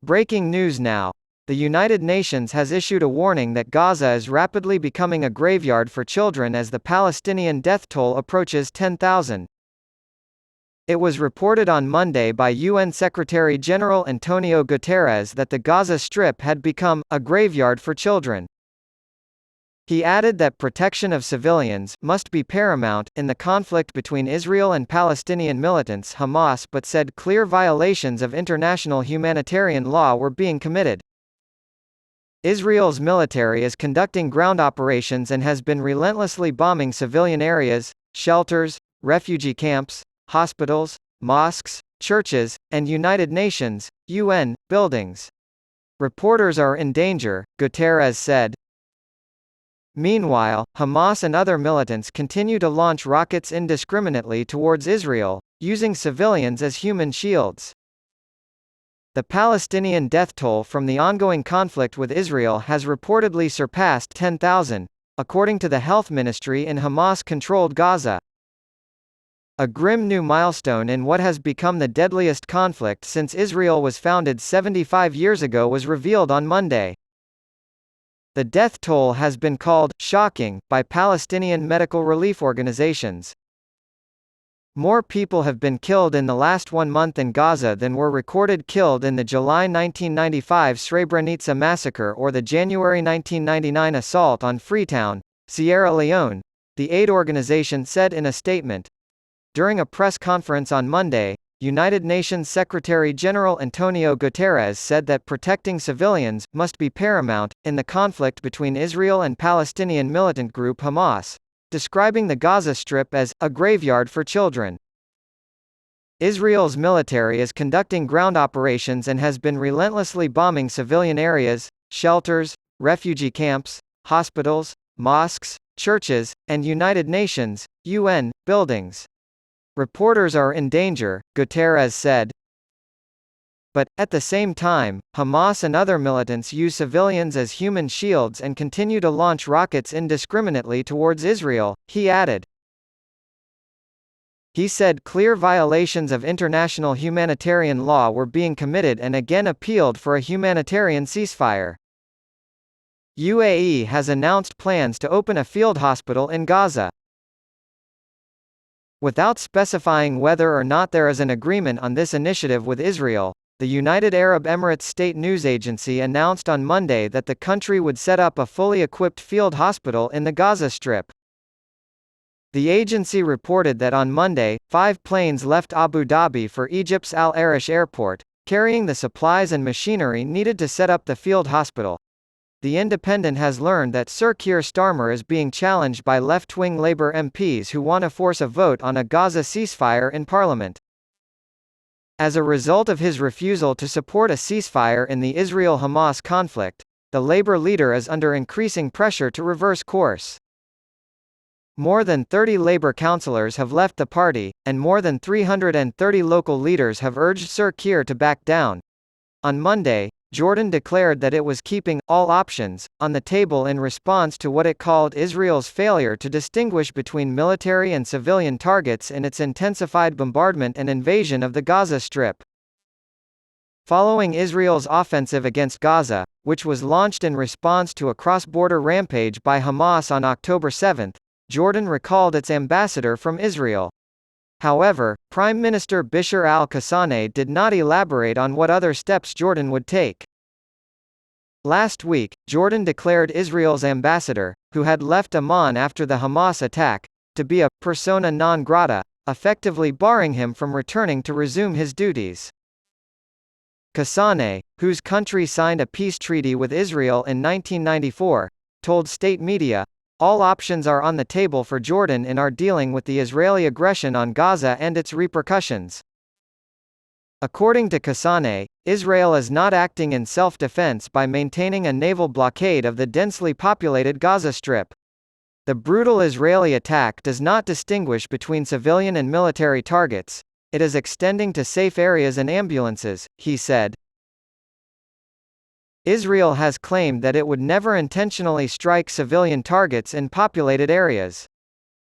Breaking news now. The United Nations has issued a warning that Gaza is rapidly becoming a graveyard for children as the Palestinian death toll approaches 10,000. It was reported on Monday by UN Secretary-General Antonio Guterres that the Gaza Strip had become a graveyard for children. He added that protection of civilians must be paramount in the conflict between Israel and Palestinian militants Hamas, but said clear violations of international humanitarian law were being committed. Israel's military is conducting ground operations and has been relentlessly bombing civilian areas, shelters, refugee camps, hospitals, mosques, churches, and United Nations (UN) buildings. Reporters are in danger, Guterres said. Meanwhile, Hamas and other militants continue to launch rockets indiscriminately towards Israel, using civilians as human shields. The Palestinian death toll from the ongoing conflict with Israel has reportedly surpassed 10,000, according to the health ministry in Hamas-controlled Gaza. A grim new milestone in what has become the deadliest conflict since Israel was founded 75 years ago was revealed on Monday. The death toll has been called shocking by Palestinian medical relief organizations. More people have been killed in the last 1 month in Gaza than were recorded killed in the July 1995 Srebrenica massacre or the January 1999 assault on Freetown, Sierra Leone, the aid organization said in a statement. During a press conference on Monday, United Nations Secretary-General Antonio Guterres said that protecting civilians must be paramount in the conflict between Israel and Palestinian militant group Hamas, describing the Gaza Strip as a graveyard for children. Israel's military is conducting ground operations and has been relentlessly bombing civilian areas, shelters, refugee camps, hospitals, mosques, churches, and United Nations (UN) buildings. Reporters are in danger, Guterres said. But, at the same time, Hamas and other militants use civilians as human shields and continue to launch rockets indiscriminately towards Israel, he added. He said clear violations of international humanitarian law were being committed and again appealed for a humanitarian ceasefire. UAE has announced plans to open a field hospital in Gaza. Without specifying whether or not there is an agreement on this initiative with Israel, the United Arab Emirates state news agency announced on Monday that the country would set up a fully equipped field hospital in the Gaza Strip. The agency reported that on Monday, 5 planes left Abu Dhabi for Egypt's Al Arish airport, carrying the supplies and machinery needed to set up the field hospital. The Independent has learned that Sir Keir Starmer is being challenged by left-wing Labour MPs who want to force a vote on a Gaza ceasefire in Parliament. As a result of his refusal to support a ceasefire in the Israel-Hamas conflict, the Labour leader is under increasing pressure to reverse course. More than 30 Labour councillors have left the party, and more than 330 local leaders have urged Sir Keir to back down. On Monday, Jordan declared that it was keeping all options on the table in response to what it called Israel's failure to distinguish between military and civilian targets in its intensified bombardment and invasion of the Gaza Strip. Following Israel's offensive against Gaza, which was launched in response to a cross-border rampage by Hamas on October 7, Jordan recalled its ambassador from Israel. However, Prime Minister Bishr al-Qassani did not elaborate on what other steps Jordan would take. Last week, Jordan declared Israel's ambassador, who had left Amman after the Hamas attack, to be a persona non grata, effectively barring him from returning to resume his duties. Qassani, whose country signed a peace treaty with Israel in 1994, told state media, "All options are on the table for Jordan in our dealing with the Israeli aggression on Gaza and its repercussions." According to Qassani, Israel is not acting in self-defense by maintaining a naval blockade of the densely populated Gaza Strip. The brutal Israeli attack does not distinguish between civilian and military targets. It is extending to safe areas and ambulances, he said. Israel has claimed that it would never intentionally strike civilian targets in populated areas.